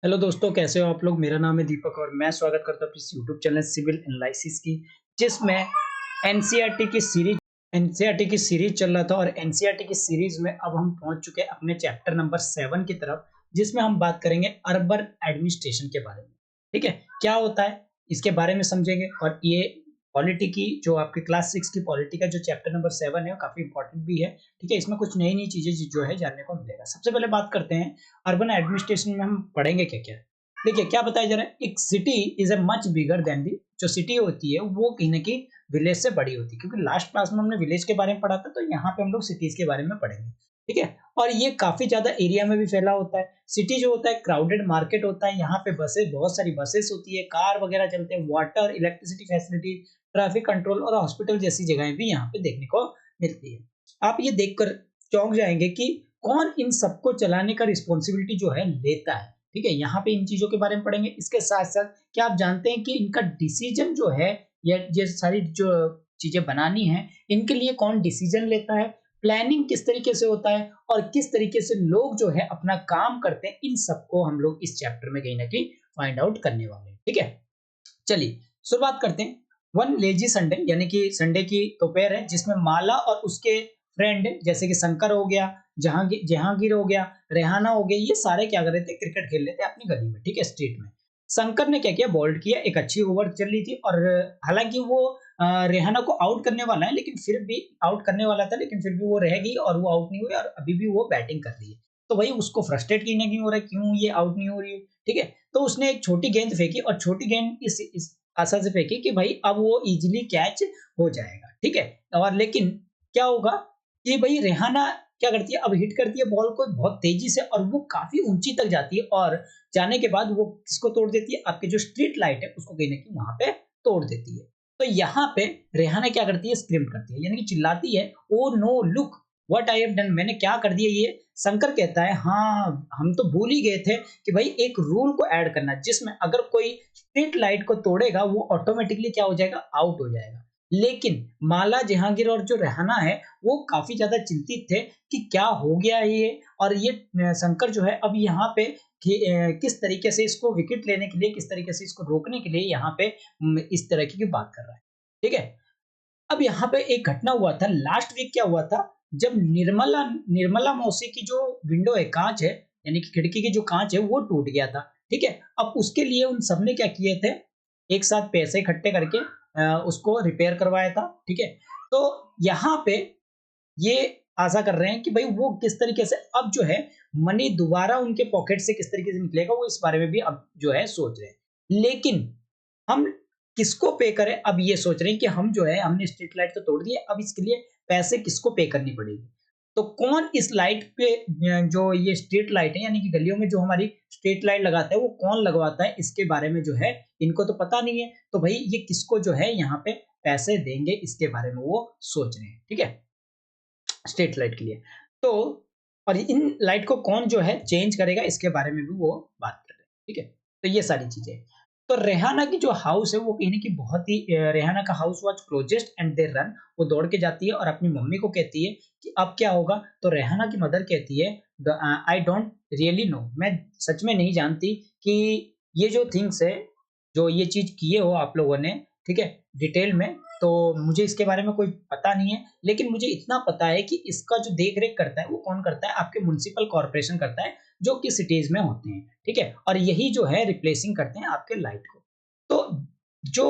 Hello दोस्तों, कैसे हो आप लोग? मेरा नाम है दीपक और मैं स्वागत करता हूँ अपने इस यूट्यूब चैनल सिविल एनालिसिस की, जिसमें एनसीईआरटी की सीरीज चल रहा था। और एनसीईआरटी की सीरीज में अब हम पहुंच चुके हैं अपने चैप्टर नंबर 7 की तरफ, जिसमें हम बात करेंगे अर्बन एडमिनिस्ट्रेशन के बारे में। ठीक है, क्या होता है इसके बारे में समझेंगे। और ये पॉलिटी की जो आपके क्लास 6 की पॉलिटी का जो चैप्टर नंबर 7 है वो काफी इंपॉर्टेंट भी है। ठीक है, इसमें कुछ नई नई चीजें जो है जानने को मिलेगा। सबसे पहले बात करते हैं अर्बन एडमिनिस्ट्रेशन में हम पढ़ेंगे क्या क्या। देखिए क्या बताया जा रहा है, एक city is a much bigger than the, जो सिटी होती है वो कहीं ना कहीं विलेज से बड़ी होती है। क्योंकि लास्ट क्लास में हमने विलेज के बारे में पढ़ा था, तो यहाँ पे हम लोग सिटीज के बारे में पढ़ेंगे। ठीक है, और ये काफी ज्यादा एरिया में भी फैला होता है। सिटी जो होता है क्राउडेड मार्केट होता है, यहाँ पे बसेस, बहुत सारी बसेस होती है, कार वगैरह चलते हैं, water electricity facility, traffic control और हॉस्पिटल जैसी जगहें भी यहाँ पे देखने को मिलती है। आप ये देखकर चौंक जाएंगे कि कौन इन सबको चलाने का रिस्पॉन्सिबिलिटी जो है लेता है। ठीक है, यहाँ पे इन चीजों के बारे में पढ़ेंगे। इसके साथ साथ क्या आप जानते हैं कि इनका डिसीजन जो है, या ये सारी जो चीजें बनानी है, इनके लिए कौन डिसीजन लेता है, प्लानिंग किस तरीके से होता है, और किस तरीके से लोग जो है अपना काम करते हैं, इन सबको हम लोग इस चैप्टर में कहीं ना कहीं फाइंड आउट करने वाले हैं। ठीक है, चलिए शुरुआत करते हैं। वन लेजी संडे, यानी कि संडे की दोपहर है, जिसमें माला और उसके फ्रेंड जैसे कि शंकर हो गया, जहांगीर हो गया, रेहाना हो गया, ये सारे क्या कर रहे थे, क्रिकेट खेल रहे थे अपनी गली में। ठीक है, स्ट्रीट में। शंकर ने क्या किया, बोल्ड किया, एक अच्छी ओवर चल रही थी, और हालांकि वो रेहाना को आउट करने वाला है, लेकिन फिर भी आउट करने वाला था, लेकिन फिर भी वो रह गई और वो आउट नहीं हुई, और अभी भी वो बैटिंग कर रही है। तो भाई उसको फ्रस्ट्रेट क्यों नहीं हो रहा है, क्यों ये आउट नहीं हो रही है। ठीक है, तो उसने एक छोटी गेंद फेंकी, और छोटी गेंद इस आशा से फेंकी कि भाई अब वो इजीली कैच हो जाएगा। ठीक है, और लेकिन क्या होगा कि भाई रेहाना क्या करती है, अब हिट करती है बॉल को बहुत तेजी से, और वो काफी ऊंची तक जाती है, और जाने के बाद वो किसको तोड़ देती है, आपके जो स्ट्रीट लाइट है उसको कहीं ना कहीं वहां पे तोड़ देती है। तो यहाँ पे रेहाना क्या करती है, स्क्रीम करती है, यानी कि चिल्लाती है, oh no look what I have done, मैंने क्या कर दिया ये। शंकर कहता है, हाँ हम तो भूल ही गए थे कि भाई एक रूल को ऐड करना, जिसमें अगर कोई स्ट्रीट लाइट को तोड़ेगा वो ऑटोमेटिकली क्या हो जाएगा, आउट हो जाएगा। लेकिन माला, जहांगीर और जो रेहाना है, वो काफी ज्यादा चिंतित थे कि क्या हो गया है ये। और ये शंकर जो है अब यहाँ पे किस तरीके से इसको विकेट लेने के लिए, किस तरीके से इसको रोकने के लिए यहाँ पे इस तरह की बात कर रहा है। ठीक है, अब यहाँ पे एक घटना हुआ था लास्ट वीक। क्या हुआ था, जब निर्मला निर्मला मौसी की जो विंडो है, कांच है, यानी कि खिड़की की जो कांच है, वो टूट गया था। ठीक है, अब उसके लिए उन सबने क्या किए थे, एक साथ पैसे इकट्ठे करके उसको रिपेयर करवाया था। ठीक है, तो यहाँ पे ये आशा कर रहे हैं कि भाई वो किस तरीके से अब जो है मनी दोबारा उनके पॉकेट से किस तरीके से निकलेगा, वो इस बारे में भी अब जो है सोच रहे हैं। लेकिन हम किसको पे करें, अब ये सोच रहे हैं कि हम जो है, हमने स्ट्रीट लाइट तो तोड़ दी है, अब इसके लिए पैसे किसको पे करनी पड़ेगी। तो कौन इस लाइट पे जो ये स्ट्रीट लाइट है, यानी कि गलियों में जो हमारी स्ट्रीट लाइट लगाता है, वो कौन लगवाता है, इसके बारे में जो है इनको तो पता नहीं है। तो भाई ये किसको जो है यहाँ पे पैसे देंगे, इसके बारे में वो सोच रहे हैं। ठीक है, स्ट्रीट लाइट के लिए। तो और इन लाइट को कौन जो है चेंज करेगा, इसके बारे में भी वो बात कर रहे हैं। ठीक है, तो ये सारी चीजें। तो रेहाना की जो हाउस है वो कहीं की बहुत ही रेहाना का house was closest and they run, वो दौड़ के जाती है और अपनी मम्मी को कहती है कि अब क्या होगा। तो रेहाना की मदर कहती है, आई डोंट रियली नो, मैं सच में नहीं जानती कि ये जो थिंग्स है, जो ये चीज किए हो आप लोगों ने, ठीक है, डिटेल में तो मुझे इसके बारे में कोई पता नहीं है। लेकिन मुझे इतना पता है कि इसका जो देख रेख करता है वो कौन करता है, आपके म्युनिसिपल कॉर्पोरेशन करता है, जो कि सिटीज में होते हैं। ठीक है, और यही जो है रिप्लेसिंग करते हैं आपके लाइट को। तो जो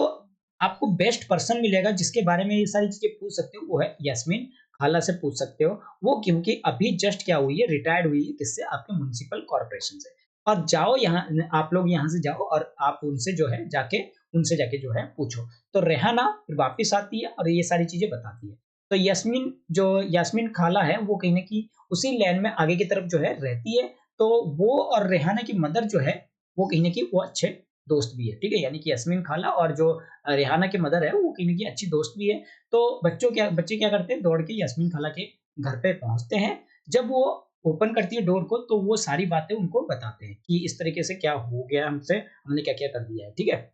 आपको बेस्ट पर्सन मिलेगा जिसके बारे में ये सारी चीजें पूछ सकते हो, वो है यास्मीन खाला से पूछ सकते हो। वो क्योंकि अभी जस्ट क्या हुई है, रिटायर्ड हुई है, किससे, आपके म्युनिसिपल कॉर्पोरेशन से। और जाओ यहाँ, आप लोग यहाँ से जाओ और आप उनसे जो है जाके, उनसे जाके जो है पूछो। तो रेहाना फिर वापिस आती है और ये सारी चीजें बताती है। तो यास्मीन खाला है, वो कहीं ना कहीं उसी लैंड में आगे की तरफ जो है रहती है। तो वो और रेहाना की मदर जो है, वो कहीं ना कहीं वो अच्छे दोस्त भी है। ठीक है, यानी कि यास्मीन खाला और जो रेहाना की मदर है, वो कहीं ना कहीं अच्छी दोस्त भी है। तो बच्चे क्या करते हैं, दौड़ के यास्मीन खाला के घर पे पहुंचते हैं। जब वो ओपन करती है डोर को, तो वो सारी बातें उनको बताते हैं कि इस तरीके से क्या हो गया हमसे, हमने क्या क्या कर दिया है। ठीक है,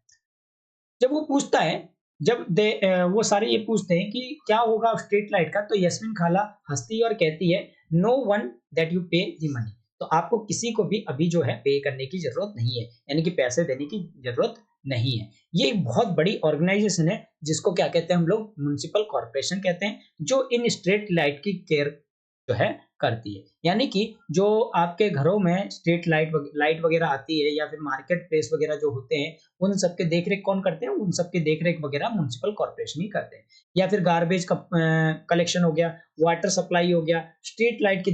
जब वो पूछता है, वो सारे ये पूछते हैं कि क्या होगा स्ट्रीट लाइट का, तो यस्मीन खाला हंसती है और कहती है, नो वन दैट यू पे द मनी, तो आपको किसी को भी अभी जो है पे करने की ज़रूरत नहीं है, यानी कि पैसे देने की ज़रूरत नहीं है। ये एक बहुत बड़ी ऑर्गेनाइज़ेशन है जिसको क्या कहते हैं हम लोग म्युनिसिपल कॉर्पोरेशन कहते हैं, जो इन स्ट्रीट लाइट की केयर जो है करती है। यानी कि जो आपके घरों में स्ट्रीट लाइट वगैरह आती है या फिर मार्केट प्लेस वगैरह जो होते हैं, उन सब के देख-रेख कौन करते हैं? उन सब की देख-रेख वगैरह म्युनिसिपल कॉर्पोरेशन ही करते हैं। या फिर गार्बेज का कलेक्शन हो गया, वाटर सप्लाई हो गया, स्ट्रीट लाइट की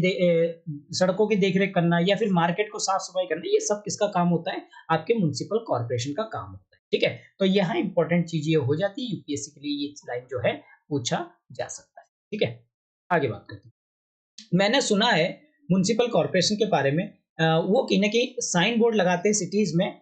सड़कों की देख-रेख करना या फिर मार्केट को साफ-सफाई करना, ये सब किसका काम होता है? आपके म्युनिसिपल कॉर्पोरेशन का काम होता है, ठीक है? तो यहाँ इम्पोर्टेंट चीज़ ये हो जाती है, यूपीएससी के लिए ये लाइन जो है पूछा जा सकता है, ठीक है? आगे बात करते हैं। मैंने सुना है म्युनिसिपल कॉर्पोरेशन के बारे में वो कहीं न कहीं साइन बोर्ड लगाते हैं सिटीज़ में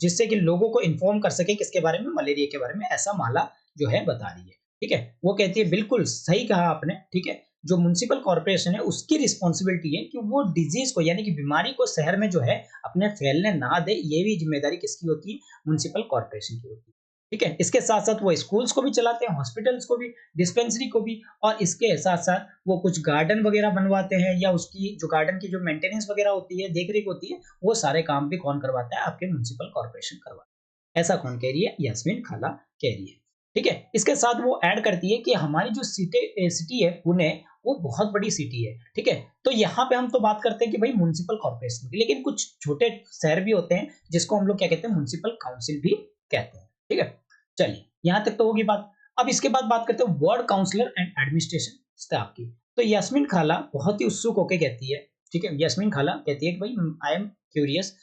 जिससे कि लोगों को इन्फॉर्म कर सके किसके बारे में, मलेरिया के बारे में, ऐसा माला जो है बता रही है, ठीक है? वो कहती है बिल्कुल सही कहा आपने, ठीक है? जो म्युनिसिपल कॉर्पोरेशन है उसकी रिस्पॉन्सिबिलिटी है कि वो डिज़ीज़ को यानी कि बीमारी को शहर में जो है अपने फैलने ना दे, ये भी ज़िम्मेदारी किसकी होती है? म्युनिसिपल कॉर्पोरेशन की होती है, ठीक है? इसके साथ-साथ वो स्कूल्स को भी चलाते हैं, हॉस्पिटल्स को भी, डिस्पेंसरी को भी और इसके साथ-साथ वो कुछ गार्डन वगैरह बनवाते हैं या उसकी जो गार्डन की जो मेंटेनेंस वगैरह होती है, देख-रेख होती है, वो सारे काम भी कौन करवाता है? आपके म्युनिसिपल कॉर्पोरेशन करवाता है। ऐसा कौन कह रही है? यास्मीन खाला कह रही है। ठीक है? इसके साथ वो ऐड करती है कि हमारी जो सिटी है पुणे, वो बहुत बड़ी सिटी है। ठीक है? तो यहाँ पे हम तो बात करते हैं कि भाई म्युनिसिपल कॉर्पोरेशन की, लेकिन कुछ छोटे शहर भी होते हैं जिसको हम लोग क्या कहते हैं? म्युनिसिपल काउंसिल भी कहते हैं। ठीक है? चलिए, यहाँ तक तो होगी बात। अब इसके बाद बात करते हैं ward councillor and administration staff की। तो यास्मीन खाला बहुत ही उत्सुक होके कहती है, ठीक है? यास्मीन खाला कहती है कि भाई I am curious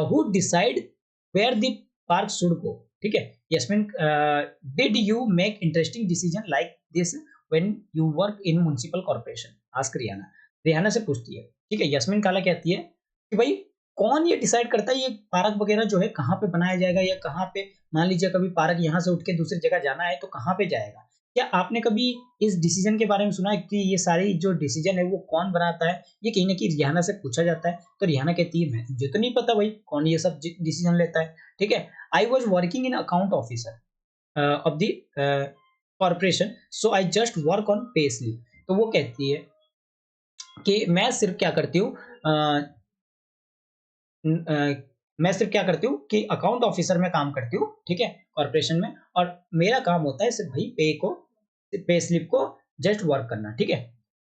who decide where the park should go. ठीक है? Yasmin did you make interesting decision like this when you work in municipal corporation? Ask Rihana. Rihana से पूछती है, ठीक है? यास्मीन खाला कहती है कि भाई कौन ये डिसाइड करता है ये पार्क वगैरह जो है कहाँ पे बनाया जाएगा या कहाँ पे, मान लीजिए कभी पार्क यहाँ से उठ के दूसरी जगह जाना है तो कहाँ पे जाएगा? क्या आपने कभी इस डिसीजन के बारे में सुना है कि ये सारी जो डिसीजन है वो कौन बनाता है? ये कहीं न कहीं रिहाना से पूछा जाता है, तो रिहाना कहती है मैं मुझे तो नहीं पता भाई कौन ये सब डिसीजन लेता है, ठीक है? I was working in account officer of the corporation so I just work on pay slip. तो वो कहती है कि मैं सिर्फ क्या करती हूँ मैं सिर्फ क्या करती हूँ कि अकाउंट ऑफिसर में काम करती हूँ, ठीक है? कॉर्पोरेशन में, और मेरा काम होता है सिर्फ भाई पे स्लिप को जस्ट वर्क करना, ठीक है?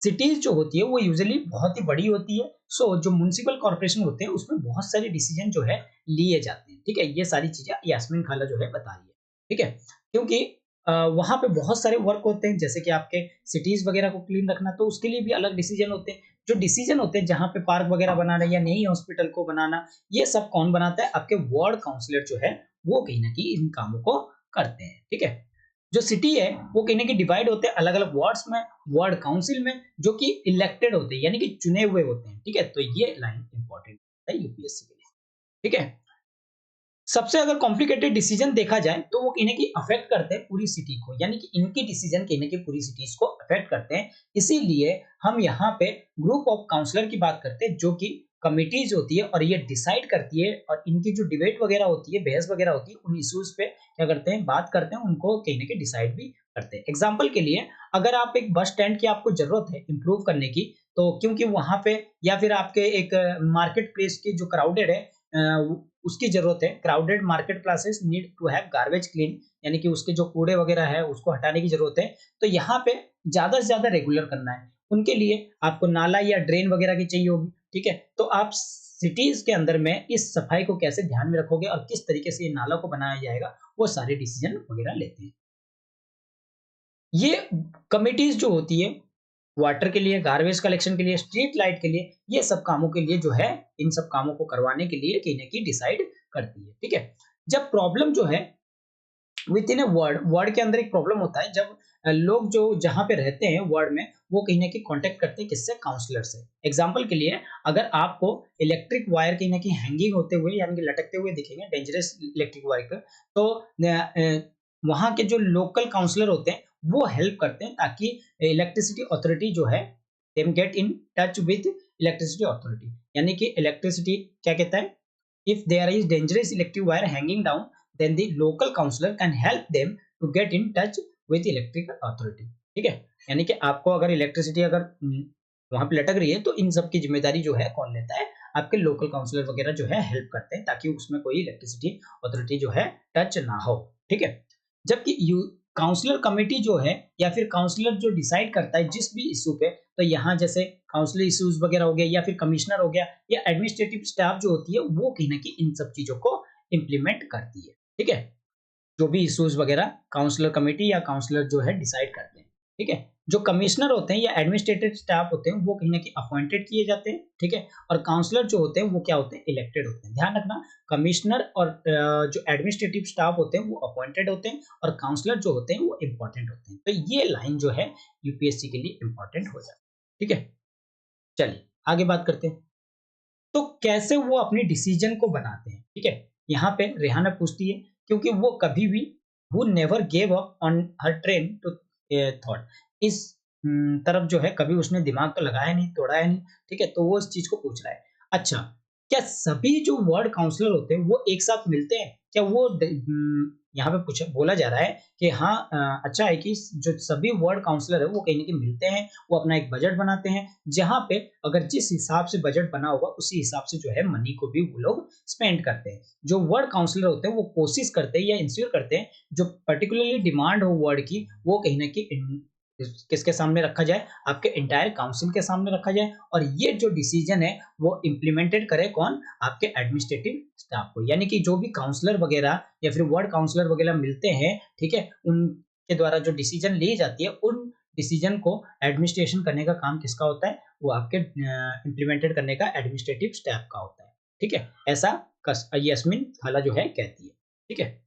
सिटीज़ जो होती है वो यूजुअली बहुत ही बड़ी होती है, सो जो म्युनिसिपल कॉर्पोरेशन होते हैं उसमें बहुत सारे डिसीजन जो है लिए जाते हैं, ठीक है? ये सारी चीज़ें यास्मीन खाला जो है बता रही है, ठीक है? क्योंकि वहाँ पे बहुत सारे वर्क होते हैं जैसे कि आपके सिटीज़ वगैरह को क्लीन रखना, तो उसके लिए भी अलग डिसीजन होते हैं। जो डिसीजन होते हैं जहाँ पे पार्क वगैरह बनाना या नई हॉस्पिटल को बनाना, ये सब कौन बनाता है? आपके वार्ड काउंसलर जो है वो कहीं न कहीं इन कामों को करते हैं, ठीक है? जो सिटी है वो कहीं न कहीं डिवाइड होते हैं अलग-अलग वार्ड्स में, वार्ड काउंसिल में, जो कि इलेक्टेड होते हैं यानी कि चुने हुए होते हैं, ठीक है? तो ये लाइन इम्पोर्टेंट है यूपीएससी के लिए, ठीक है? सबसे अगर कॉम्प्लिकेटेड डिसीजन देखा जाए तो वो कहीं न कहीं अफेक्ट करते हैं पूरी सिटी को, यानी कि इनके डिसीजन कहीं न कहीं पूरी सिटीज़ को अफेक्ट करते हैं। इसीलिए हम यहाँ पे ग्रुप ऑफ काउंसलर की बात करते हैं जो कि कमिटीज़ होती है और ये डिसाइड करती है और इनकी जो डिबेट वगैरह होती है, बहस वगैरह होती है, उन इश्यूज़ पे क्या करते हैं, बात करते हैं, उनको कहीं न कहीं डिसाइड भी करते हैं। एग्ज़ाम्पल के लिए अगर आप एक बस स्टैंड की आपको ज़रूरत है इम्प्रूव करने की, तो क्योंकि वहाँ पे या फिर आपके एक मार्केट प्लेस की जो क्राउडेड है उसकी ज़रूरत है। Crowded market places need to have garbage clean, यानी कि उसके जो कूड़े वगैरह है उसको हटाने की ज़रूरत है। तो यहाँ पे ज़्यादा से ज़्यादा रेगुलर करना है। उनके लिए आपको नाला या ड्रेन वगैरह की चाहिए होगी, ठीक है? तो आप सिटीज़ के अंदर में इस सफाई को कैसे ध्यान में रखोगे और किस तरीके से ये नाला को बनाया जाएगा, वो सारे डिसीज़न वगैरह लेते हैं। ये कमिटीज़ जो होती है वाटर के लिए, गार्बेज कलेक्शन के लिए, स्ट्रीट लाइट के लिए, ये सब कामों के लिए जो है, इन सब कामों को करवाने के लिए कहीं न कहीं डिसाइड करती है, ठीक है? जब प्रॉब्लम जो है विद इन अ वर्ड के अंदर एक प्रॉब्लम होता है जब लोग जो जहाँ पे रहते हैं वर्ड में, वो कहीं न कहीं कॉन्टैक्ट करते हैं किससे? काउंसलर से। एग्ज़ाम्पल के लिए अगर आपको इलेक्ट्रिक वायर कहीं न कहीं हैंगिंग होते हुए यानी कि लटकते हुए दिखेंगे, डेंजरस इलेक्ट्रिक वायर का, तो वहाँ के जो लोकल काउंसलर होते हैं, वो हेल्प करते हैं ताकि इलेक्ट्रिसिटी अथॉरिटी जो है, them get in touch with electricity authority, यानी कि इलेक्ट्रिसिटी क्या कहता है? If there is dangerous electric wire hanging down, then the local counselor can help them to get in touch with electric authority. ठीक है? यानी कि आपको अगर इलेक्ट्रिसिटी अगर वहाँ पे लटक रही है, तो इन सब की ज़िम्मेदारी जो है कौन लेता है? आपके लोकल काउंसलर वगैरह जो है हेल्प करते हैं, ताकि उसमें कोई इलेक्ट्रिसिटी अथॉरिटी जो है टच ना हो, ठीक है? जबकि यू काउंसलर कमिटी जो है या फिर काउंसलर जो डिसाइड करता है जिस भी इश्यू पे, तो यहाँ जैसे काउंसलर इश्यूज वगैरह हो गया या फिर कमिश्नर हो गया या एडमिनिस्ट्रेटिव स्टाफ जो होती है, वो कहीं न कहीं इन सब चीज़ों को इम्प्लीमेंट करती है, ठीक है? जो भी इश्यूज वगैरह काउंसलर कमेटी या काउंसलर जो है डिसाइड करते हैं, ठीक है? जो कमिश्नर होते हैं या एडमिनिस्ट्रेटिव स्टाफ होते हैं, वो कहीं न कहीं अपॉइंटेड किए जाते हैं, ठीक है? और काउंसलर जो होते हैं वो क्या होते हैं? इलेक्टेड होते हैं। ध्यान रखना, कमिश्नर और जो एडमिनिस्ट्रेटिव स्टाफ होते हैं वो अपॉइंटेड होते हैं और काउंसलर जो होते हैं वो इम्पोर्टेंट होते हैं। तो ये लाइन जो है यूपीएससी के लिए इम्पोर्टेंट हो जाती है, ठीक है? चलिए आगे बात करते हैं। तो कैसे वो अपनी डिसीजन को बनाते हैं, ठीक है? यहाँ पे रेहाना पूछती है, क्योंकि वो कभी भी वो never gave up on her train to thought, इस तरफ जो है कभी उसने दिमाग तो लगाया नहीं, तोड़ाया नहीं, ठीक है? तो वो इस चीज को पूछ रहा है। अच्छा, क्या सभी जो वार्ड काउंसलर होते हैं वो एक साथ मिलते हैं? क्या वो यहाँ पे पूछा बोला जा रहा है कि हाँ, अच्छा है कि जो सभी वार्ड काउंसलर है वो कहीं ना कहीं मिलते हैं, वो अपना एक बजट बनाते हैं, जहाँ पे अगर जिस हिसाब से बजट बना होगा उसी हिसाब से जो है मनी को भी वो लोग स्पेंड करते हैं। जो वार्ड काउंसलर होते हैं वो कोशिश करते हैं या इंश्योर करते हैं, जो पर्टिकुलरली डिमांड हो वार्ड की, वो कहीं ना कहीं किसके सामने रखा जाए? आपके एंटायर काउंसिल के सामने रखा जाए, और ये जो डिसीजन है वो इम्प्लीमेंटेड करे कौन? आपके एडमिनिस्ट्रेटिव स्टाफ को, यानी कि जो भी काउंसलर वगैरह या फिर वार्ड काउंसलर वगैरह मिलते हैं, ठीक है? उनके द्वारा जो डिसीजन ली जाती है, उन डिसीजन को एडमिनिस्ट्रेशन करने का काम किसका होता है? वो आपके इम्प्लीमेंटेड करने का एडमिनिस्ट्रेटिव स्टाफ का होता है, ठीक है? ऐसा यास्मीन खाला जो है कहती है, ठीक है?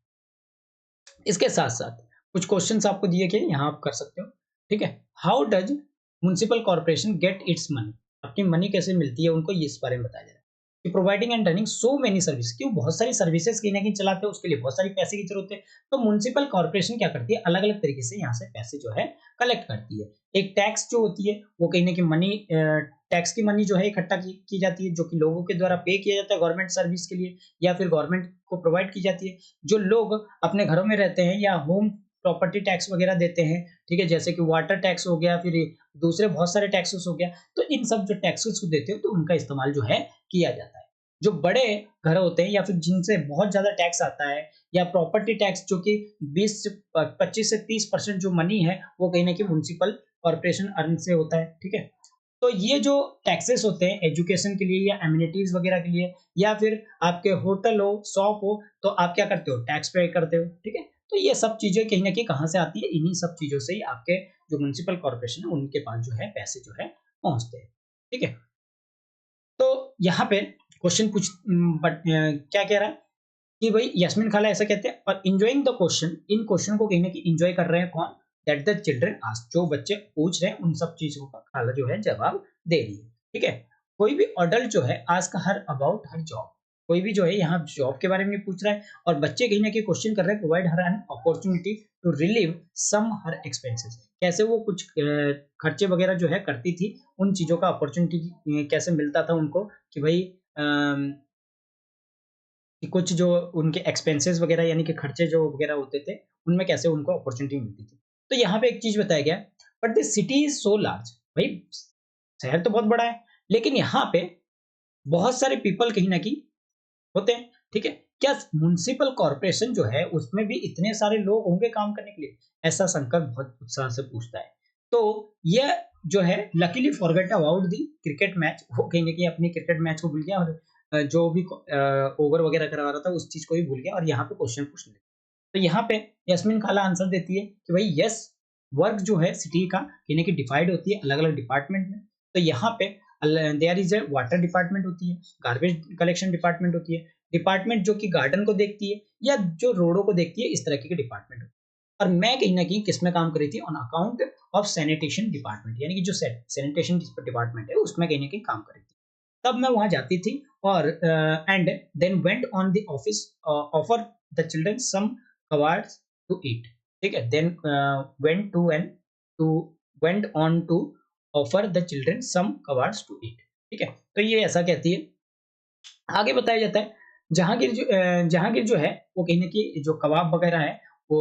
इसके साथ-साथ कुछ क्वेश्चन्स आपको दिए गए, यहाँ आप कर सकते हो, ठीक है? How does municipal corporation get its money? अपनी मनी कैसे मिलती है उनको, ये इस बारे में बताया जा रहा है। कि providing and running so many service, क्यों बहुत सारी सर्विसेज कहीं न कहीं चलाते हैं, उसके लिए बहुत सारी पैसे की ज़रूरत है। तो म्युनिसिपल कॉर्पोरेशन क्या करती है? अलग-अलग तरीके से यहाँ से पैसे जो है कलेक्ट करती है। एक टैक्स जो होती है, वो कहीं न कहीं टैक्स की मनी जो है इकट्ठा की जाती है, जो कि लोगों के द्वारा पे किया जाता है गवर्नमेंट सर्विस के लिए, या फिर गवर्नमेंट को प्रोवाइड की जाती है। जो लोग अपने घरों में रहते हैं या होम प्रॉपर्टी टैक्स वगैरह देते हैं, ठीक है? जैसे कि वाटर टैक्स हो गया, फिर दूसरे बहुत सारे टैक्सेस हो गया, तो इन सब जो टैक्सेस को देते हो तो उनका इस्तेमाल जो है किया जाता है। जो बड़े घर होते हैं या फिर जिनसे बहुत ज़्यादा टैक्स आता है, या प्रॉपर्टी टैक्स जो कि 20 से 25 से 30% जो मनी है, वो कहीं न कहीं म्युनिसिपल कॉर्पोरेशन अर्न से होता है, ठीक है? तो ये जो टैक्सेस होते हैं एजुकेशन के लिए या एमिनिटीज वगैरह के लिए, या फिर आपके होटल हो, शॉप हो, तो आप क्या करते हो? टैक्स पे करते हो, ठीक है? तो ये सब चीजें कहीं ना कहीं कहाँ से आती है? इन्हीं सब चीजों से ही आपके जो म्युनिसिपल कॉर्पोरेशन है उनके पास जो है पैसे जो है पहुंचते हैं, ठीक है? तो यहाँ पे क्वेश्चन कुछ बट क्या कह रहा है कि भाई यास्मीन खाला ऐसा कहते हैं, और enjoying the question, in question को कहीं ना कहीं इंजॉय कर रहे हैं कौन? दैट द चिल्ड्रन आस्क, जो बच्चे पूछ रहे हैं उन सब चीजों का खाला जो है जवाब दे रही है, ठीक है? कोई भी अडल्ट जो है ask her about her job, कोई भी जो है यहाँ जॉब के बारे में पूछ रहा है, और बच्चे कहीं ना कहीं क्वेश्चन कर रहे हैं provide her an opportunity to relieve some her expenses, कैसे वो कुछ खर्चे वगैरह जो है करती थी, उन चीजों का अपॉर्चुनिटी कैसे मिलता था उनको, कि भाई कि कुछ जो उनके एक्सपेंसेस वगैरह यानी कि खर्चे जो वगैरह होते थे, उनमें कैसे उनको अपॉर्च्युनिटी मिलती थी। तो यहाँ पे एक चीज़ बताया गया, but the city is so large, भई शहर तो बहुत बड़ा है, लेकिन यहाँ पे बहुत सारे पीपल कहीं न कहीं होते हैं, ठीक है? क्या म्युनिसिपल कॉर्पोरेशन जो है उसमें भी इतने सारे लोग होंगे काम करने के लिए? ऐसा शंकर बहुत उत्साह से पूछता है। तो ये जो है luckily forget about the cricket match, वो कहीं न कहीं अपनी क्रिकेट मैच को भूल गया, और जो भी ओवर वगैरह करवा रहा था उस चीज़ को ही भूल गया, और यहाँ पे क्वेश्चन पूछने लगा। तो यहाँ पे यास्मीन खाला आंसर देती है कि भाई यस, वर्क जो है सिटी का यानी कि डिवाइड होती है अलग-अलग डिपार्टमेंट में। तो यहाँ पे there is a water department होती है, गार्बेज कलेक्शन डिपार्टमेंट होती है, डिपार्टमेंट जो कि गार्डन को देखती है या जो रोडों को देखती है, इस तरह की डिपार्टमेंट होती है। और मैं कहीं न कहीं किसमें काम कर रही थी? On account of sanitation department, यानी कि जो सैनिटेशन डिपार्टमेंट है उसमें कहीं न कहीं काम कर रही थी। तब मैं वहाँ जाती थी, और and then went on the office offer the children some awards to eat, ठीक है? Then went to and to went on to offer the children some awards to eat, ठीक है? तो ये ऐसा कहती है। आगे बताया जाता है जहांगीर जो है वो कहीं न कहीं जो कबाब वगैरह है वो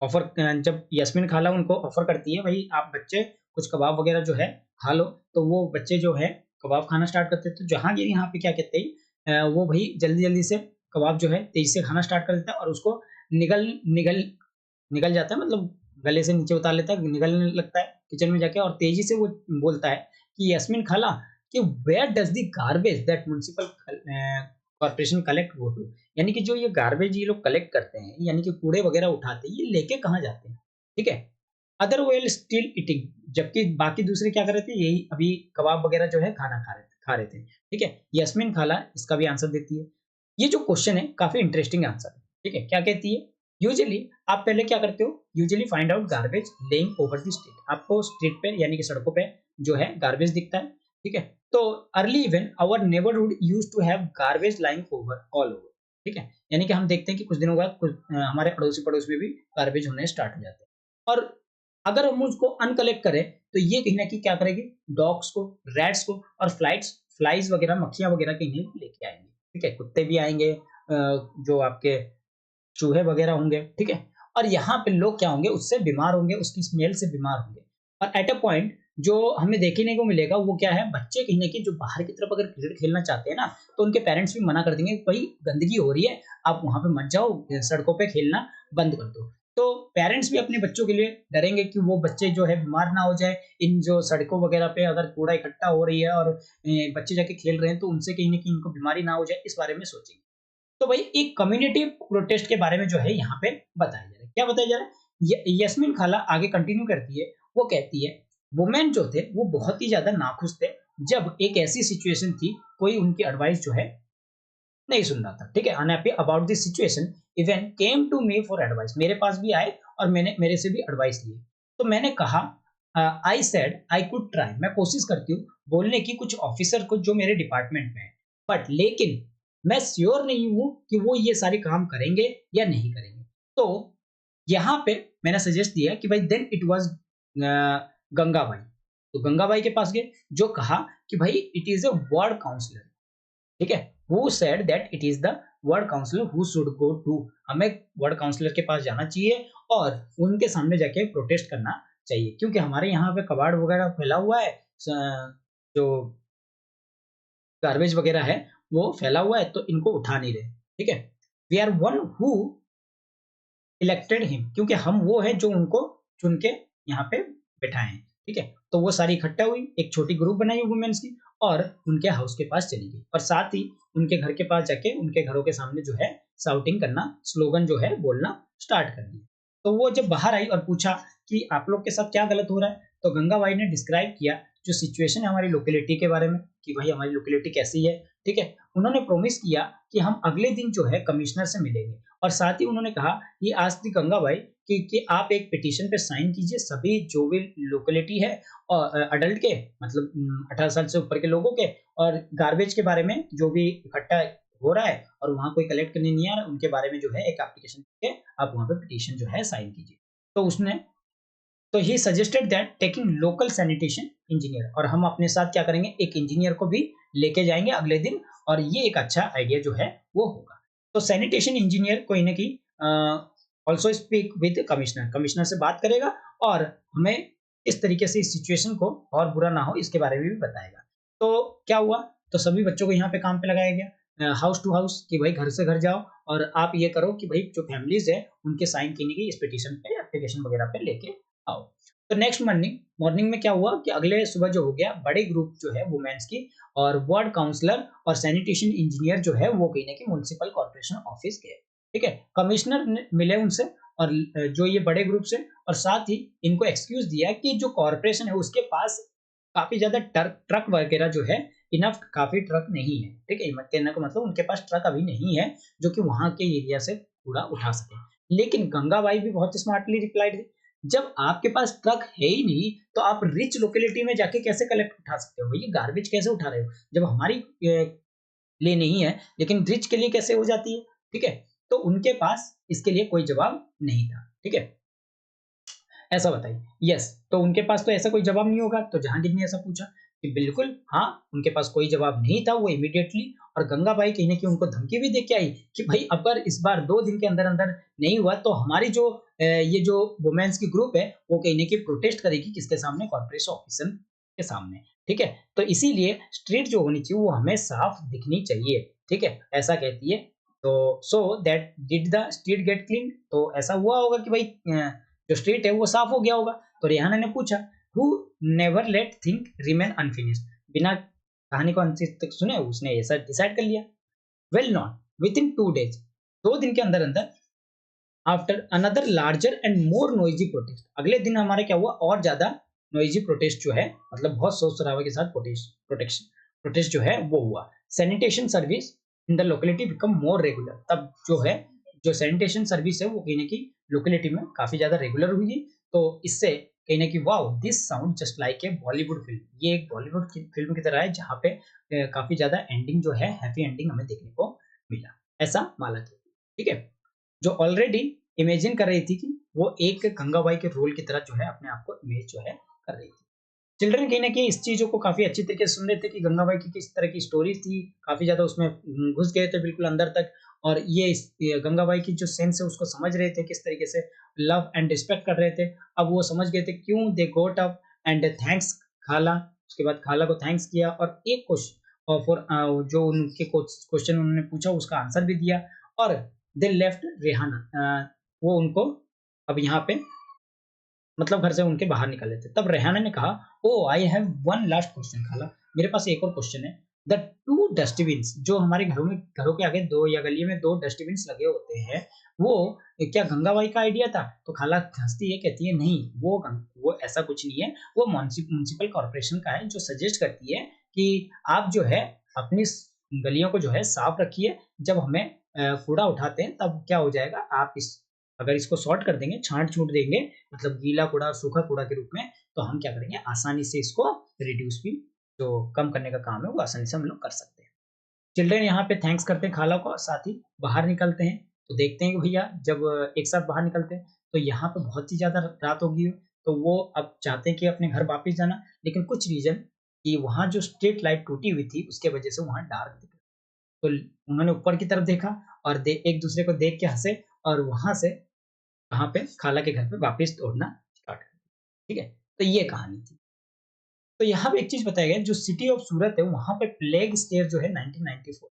ऑफर, जब यास्मीन खाला उनको ऑफर करती है, भाई आप बच्चे कुछ कबाब वगैरह जो है खा लो, तो वो बच्चे जो है कबाब खाना स्टार्ट करते हैं। तो जहांगीर यहाँ पे क्या कहते हैं, वो भाई जल्दी-जल्दी से कबाब जो है तेज़ी से खाना स्टार्ट कर देता है और उसको निगल निगल निगल जाता है, मतलब गले से नीचे उतार लेता है, निगलने लगता है किचन में जाके और तेज़ी से वो बोलता है कि यास्मीन खाला कि where does the garbage that municipal corporation collect go to? यानी कि जो ये गार्बेज ये लोग कलेक्ट करते हैं, यानी कि कूड़े वगैरह उठाते हैं, ये लेके कहाँ जाते हैं? ठीक है? अदर वेल स्टिल ईटिंग, जबकि बाकी दूसरे क्या कर रहे थे? यही अभी कबाब वगैरह जो है खाना खा रहे थे। ठीक है? यास्मीन खाला इसका भी आंसर देती है। ये जो क्वेश्चन है काफ़ी इंटरेस्टिंग आंसर है। ठीक है? क्या कहती है? यूजुअली आप पहले क्या करते हो? Usually find out garbage laying over the street. आपको स्ट्रीट पे यानी कि सड़कों पे जो है गार्बेज दिखता है। ठीक है? तो early even our neighbourhood used to have garbage lying over all over. ठीक है? यानी कि हम देखते हैं कि कुछ दिनों बाद हमारे अड़ोसी-पड़ोस में भी गार्बेज होने स्टार्ट हो जाते हैं। और अगर हम उसको अनकलेक्ट करें, तो ये कहीं न कहीं क्या करेगी? डॉग्स को, रैट्स को और फ्लाइज़ वगैरह, मक्खियाँ वगैरह कहीं लेके आएँगे। ठीक है? कुत्ते भी आएँगे, जो आपके चूहे वगैरह होंगे, ठीक है? और यहाँ पे लोग क्या होंगे, उससे बीमार होंगे, उसकी स्मेल से बीमार होंगे। और एट अ पॉइंट जो हमें देखने को मिलेगा वो क्या है, बच्चे कहीं न कहीं जो बाहर की तरफ अगर क्रिकेट खेलना चाहते हैं ना, तो उनके पेरेंट्स भी मना कर देंगे, भई गंदगी हो रही है, आप वहाँ पे मत जाओ, सड़कों पे खेलना बंद कर दो। तो पेरेंट्स भी अपने बच्चों के लिए डरेंगे कि वो बच्चे जो है बीमार ना हो जाए, इन जो सड़कों वगैरह पे अगर कूड़ा इकट्ठा हो रही है और बच्चे जाके खेल रहे हैं, तो उनसे कहीं न कहीं उनको बीमारी ना हो जाए, इस बारे में सोचेंगे। तो भाई एक कम्युनिटी प्रोटेस्ट के बारे में जो है यहाँ पे बताया जा रहा है। क्या बताया जा रहा है? यस्मीन खाला आगे कंटिन्यू करती है, वो कहती है वुमेन जो थे वो बहुत ही ज्यादा नाखुश थे जब एक ऐसी सिचुएशन थी, कोई उनकी एडवाइस जो है नहीं सुन रहा था। ठीक है? Unhappy about this situation even came to me for advice, मेरे पास भी आए और मैंने मेरे से भी एडवाइस ली। तो मैंने कहा I said I could try, मैं कोशिश करती हूँ बोलने की कुछ ऑफिसर को जो मेरे डिपार्टमेंट में है, बट लेकिन मैं श्योर नहीं हूँ कि वो ये सारे काम करेंगे या नहीं करेंगे। तो यहाँ पे मैंने सजेस्ट दिया कि भाई देन इट वाज गंगाबाई। तो गंगाबाई के पास गए, जो कहा कि भाई it is a ward councillor. ठीक है? Who said that it is the ward councillor who should go to, हमें वार्ड काउंसलर के पास जाना चाहिए और उनके सामने जाके प्रोटेस्ट करना चाहिए, क्योंकि हमारे यहाँ पे कबाड़ वगैरह फैला हुआ है, जो गार्बेज वगैरह है वो फैला हुआ है, तो इनको उठा नहीं रहे। ठीक है? We are one who elected him, क्योंकि हम वो हैं जो उनको चुन के यहाँ पे बैठाए हैं। ठीक है? तो वो सारी इकट्ठा हुई, एक छोटी ग्रुप बनाई वुमेन्स की और उनके हाउस के पास चली गई और साथ ही उनके घर के पास जाके उनके घरों के सामने जो है शाउटिंग करना, स्लोगन जो है बोलना स्टार्ट कर दिया। तो वो जब बाहर आई और पूछा कि आप लोग के साथ क्या गलत हो रहा है, तो गंगाबाई ने डिस्क्राइब किया जो सिचुएशन है हमारी लोकेलिटी के बारे में कि भाई हमारी लोकेलिटी कैसी है। ठीक है? उन्होंने प्रॉमिस किया कि हम अगले दिन जो है कमिश्नर से मिलेंगे और साथ ही उन्होंने कहा ये आस्क दी गंगाबाई कि आप एक पिटीशन पे साइन कीजिए, सभी जो भी लोकेलिटी है और अडल्ट के, मतलब 18 साल से ऊपर के लोगों के, और गार्बेज के बारे में जो भी इकट्ठा हो रहा है और वहाँ कोई कलेक्ट करने नहीं आ रहा, उनके बारे में जो है एक एप्लीकेशन लिख के आप वहाँ पे पिटीशन जो है साइन कीजिए। तो उसने तो he suggested that taking local sanitation engineer, और हम अपने साथ क्या करेंगे, एक इंजीनियर को भी लेके जाएंगे अगले दिन और ये एक अच्छा आइडिया जो है वो होगा। तो सैनिटेशन इंजीनियर कोई ना की also speak with commissioner, commissioner से बात करेगा और हमें इस तरीके से इस सिचुएशन को और बुरा ना हो इसके बारे में भी बताएगा। तो क्या हुआ, तो सभी बच्चों को यहाँ पे काम पे लगाया गया, हाउस टू हाउस, कि भाई घर से घर जाओ और आप ये करो कि भाई जो फैमिलीज है उनके साइन करने की इस पिटीशन पे एप्लीकेशन वगैरह पे लेके आओ। तो नेक्स्ट मॉर्निंग मॉर्निंग में क्या हुआ कि अगले सुबह जो हो गया, बड़े ग्रुप जो है वुमेन्स की और वार्ड काउंसलर और सैनिटेशन इंजीनियर जो है वो कहीं ना कहीं म्युनिसिपल कॉर्पोरेशन ऑफिस गए। ठीक है? कमिश्नर मिले उनसे और जो ये बड़े ग्रुप से, और साथ ही इनको एक्सक्यूज दिया कि जो कॉर्पोरेशन है उसके पास काफी ज्यादा ट्रक वगैरह जो है, इनफ काफी ट्रक नहीं है। ठीक है? मत कहने का मतलब उनके पास ट्रक अभी नहीं है जो कि वहां के एरिया से कूड़ा उठा सके। लेकिन गंगाबाई भी बहुत स्मार्टली रिप्लाइड, जब आपके पास ट्रक है ही नहीं तो आप रिच लोकेलिटी में जाके कैसे कलेक्ट उठा सकते हो, भैया गार्बेज कैसे उठा रहे हो जब हमारी लिए नहीं है, लेकिन रिच के लिए कैसे हो जाती है। ठीक है? तो उनके पास इसके लिए कोई जवाब नहीं था। ठीक है? ऐसा बताइए। यस, तो उनके पास तो ऐसा कोई जवाब नहीं होगा, तो जहांगीर ने ऐसा पूछा कि बिल्कुल हाँ, उनके पास कोई जवाब नहीं था, वो इमीडिएटली, और गंगाबाई कहीं न कहीं उनको धमकी भी दे के आई कि भाई अगर इस बार 2 दिन के अंदर-अंदर नहीं हुआ तो हमारी जो ये जो वुमेन्स की ग्रुप है वो कहीं न कहीं प्रोटेस्ट करेगी किसके सामने, कॉर्पोरेशन ऑफिसर के सामने, ठीक है? तो इसीलिए स्ट्रीट जो होनी चाहिए वो हमें साफ दिखनी चाहिए, ठीक है? ऐसा कहती है। तो so that did the street gate clean? तो ऐसा हुआ होगा कि भाई जो स्ट्रीट है वो साफ हो गया होगा। तो रिहाना ने पूछा, who never let thing remain unfinished? बिना कहानी को अंत तक सुने उसने ऐसा डिसाइड कर लिया। वेल नॉट विथिन 2 डेज, 2 दिन के अंदर-अंदर after another larger and more noisy protest, अगले दिन हमारा क्या हुआ, और ज्यादा नॉइजी प्रोटेस्ट जो है, मतलब बहुत शोर शराबे के साथ प्रोटेस्ट जो है वो हुआ। Sanitation service in the locality become more regular, तब जो है जो सैनिटेशन सर्विस है वो कहीं ना कहीं लोकेलिटी में काफी ज्यादा रेगुलर हुई। तो इससे कहीं ना कहीं wow this sound just like a Bollywood film, ये एक बॉलीवुड फिल्म की तरह है जहाँ पे काफी ज्यादा एंडिंग जो है हैप्पी एंडिंग हमें देखने को मिला, ऐसा माला थी, ठीक है? जो ऑलरेडी इमेजिन कर रही थी कि वो एक गंगाबाई के रोल की तरह जो है अपने आप को इमेज जो है कर रही थी। चिल्ड्रन कहीं न कहीं इस चीज़ों को काफ़ी अच्छी तरीके से सुन रहे थे कि गंगाबाई की किस तरह की स्टोरीज़ थी, काफ़ी ज़्यादा उसमें घुस गए थे बिल्कुल अंदर तक, और ये गंगाबाई की जो सेंस है उसको समझ रहे थे, किस तरीके से लव एंड रिस्पेक्ट कर रहे थे। अब वो समझ गए थे क्यों they got up and thanks खाला, उसके बाद खाला को थैंक्स किया और एक जो उनके क्वेश्चन उन्होंने पूछा उसका आंसर भी दिया, और दे लेफ्ट रेहाना, वो उनको अब यहाँ पे मतलब घर से उनके बाहर निकले थे। तब रेहाना ने कहा, oh I have one last question खाला, मेरे पास एक और क्वेश्चन है। द टू डस्टबिन्स जो हमारे घरों के आगे दो या गली में दो डस्टबिन्स लगे होते हैं, वो क्या गंगाबाई का आइडिया था? तो खाला हंसती है, कहती है नहीं, वो ऐसा कुछ नहीं है, वो म्युनिसिपल कॉर्पोरेशन का है जो सजेस्ट करती है कि आप जो है अपनी गलियों को जो है साफ रखिए, जब हमें कूड़ा उठाते हैं तब क्या हो जाएगा, आप इस अगर इसको सॉर्ट कर देंगे, छाँट-छूट देंगे, मतलब गीला कूड़ा और सूखा कूड़ा के रूप में, तो हम क्या करेंगे, आसानी से इसको रिड्यूस भी जो कम करने का काम है, वो आसानी से हम लोग कर सकते हैं। चिल्ड्रन यहाँ पे थैंक्स करते हैं खाला को और साथ ही बाहर निकलते हैं। तो देखते हैं कि भैया जब एक साथ बाहर निकलते हैं, तो यहाँ पे बहुत ही ज़्यादा रात हो गई है, तो वो अब चाहते हैं कि अपने घर वापस जाना, लेकिन कुछ रीज़न कि वहाँ जो स्ट्रीट लाइट टूटी हुई थी, उसके वजह से वहाँ डार्क दिख रहा। तो उन्होंने ऊपर की तरफ देखा और एक दूसरे को देख के हँसे, और वहाँ से वहाँ पे खाला के घर पे वापस दौड़ना स्टार्ट कर दिया, ठीक है? तो ये कहानी थी। तो यहाँ पे एक चीज़ बताया गया है, जो सिटी ऑफ सूरत है वहाँ पे प्लेग स्केयर जो है 1994,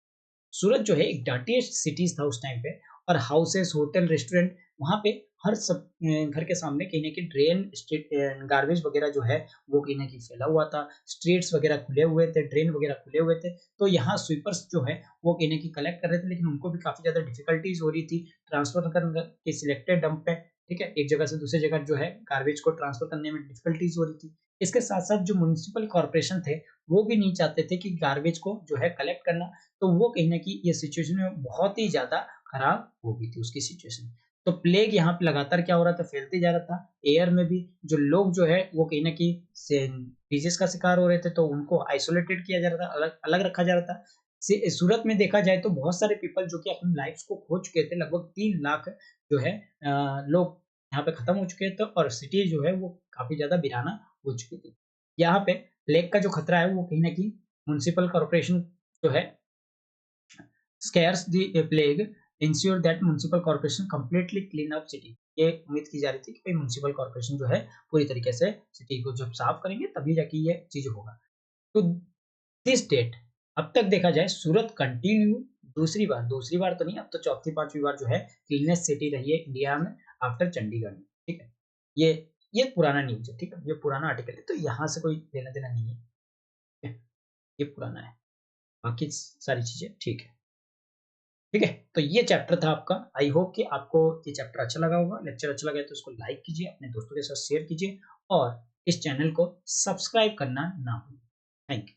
सूरत जो है एक डर्टीएस्ट सिटीज़ था उस टाइम पे, और हाउसेस, होटल, रेस्टोरेंट, वहाँ पे हर घर के सामने कहीं न कहीं गार्बेज वगैरह जो है वो कहीं न कहीं फैला हुआ था। स्ट्रीट्स वगैरह खुले हुए थे, ड्रेन वगैरह खुले हुए थे। तो यहाँ स्वीपर्स जो है वो कहीं न कहीं कलेक्ट कर रहे थे, लेकिन उनको भी काफ़ी ज़्यादा डिफिकल्टीज़ हो रही थी ट्रांसफर करने के सिलेक्टेड डंप पे, ठीक है? एक जगह से दूसरी जगह जो है गार्बेज को ट्रांसफर करने में डिफिकल्टीज़ हो रही थी। इसके साथ-साथ जो म्युनिसिपल कॉर्पोरेशन थे, वो भी नहीं चाहते थे कि गार्बेज को जो है कलेक्ट करना, तो वो कहीं न कहीं ये सिचुएशन में बहुत ही ज़्यादा खराब हो गई थी उसकी सिचुएशन। तो प्लेग यहाँ पे लगातार क्या हो रहा था, फैलते जा रहा था। एयर में भी जो लोग जो है वो कहीं न कहीं डिजीज़ का शिकार हो रहे थे, तो उनको आइसोलेटेड किया जा रहा था, अलग अलग रखा जा रहा था। सूरत में देखा जाए तो बहुत सारे पीपल जो कि अपनी लाइफ़्स को खो चुके थे, लगभग 3 लाख जो है लोग यहाँ पे खत्म हो चुके थे, और सिटी जो है वो काफ़ी ज़्यादा वीराना हो चुकी थी। यहाँ पे प्लेग का जो खतरा है वो कहीं न कहीं म्युनिसिपल कॉर्पोरेशन जो है scares the plague ensure that municipal corporation completely clean up city, ये उम्मीद की जा रही थी कि भाई म्युनिसिपल कॉर्पोरेशन जो है पूरी तरीके से सिटी को जब साफ करेंगे तभी जाके ये चीज होगा। तो दिस डेट अब तक देखा जाए सूरत कंटिन्यू दूसरी बार तो नहीं, अब तो चौथी पांचवी बार जो है क्लीनेस्ट सिटी रही है इंडिया में आफ्टर चंडीगढ़ में, ठीक है? ये ये पुराना न्यूज है, ठीक है? ये पुराना आर्टिकल है, तो यहाँ से कोई लेना देना नहीं है, ठीक है? ये पुराना है, बाकी सारी चीजें ठीक है, ठीक है? तो ये चैप्टर था आपका। आई होप कि आपको ये चैप्टर अच्छा लगा होगा। लेक्चर अच्छा लगा है तो इसको लाइक कीजिए, अपने दोस्तों के साथ शेयर कीजिए, और इस चैनल को सब्सक्राइब करना ना भूलें। Thank you.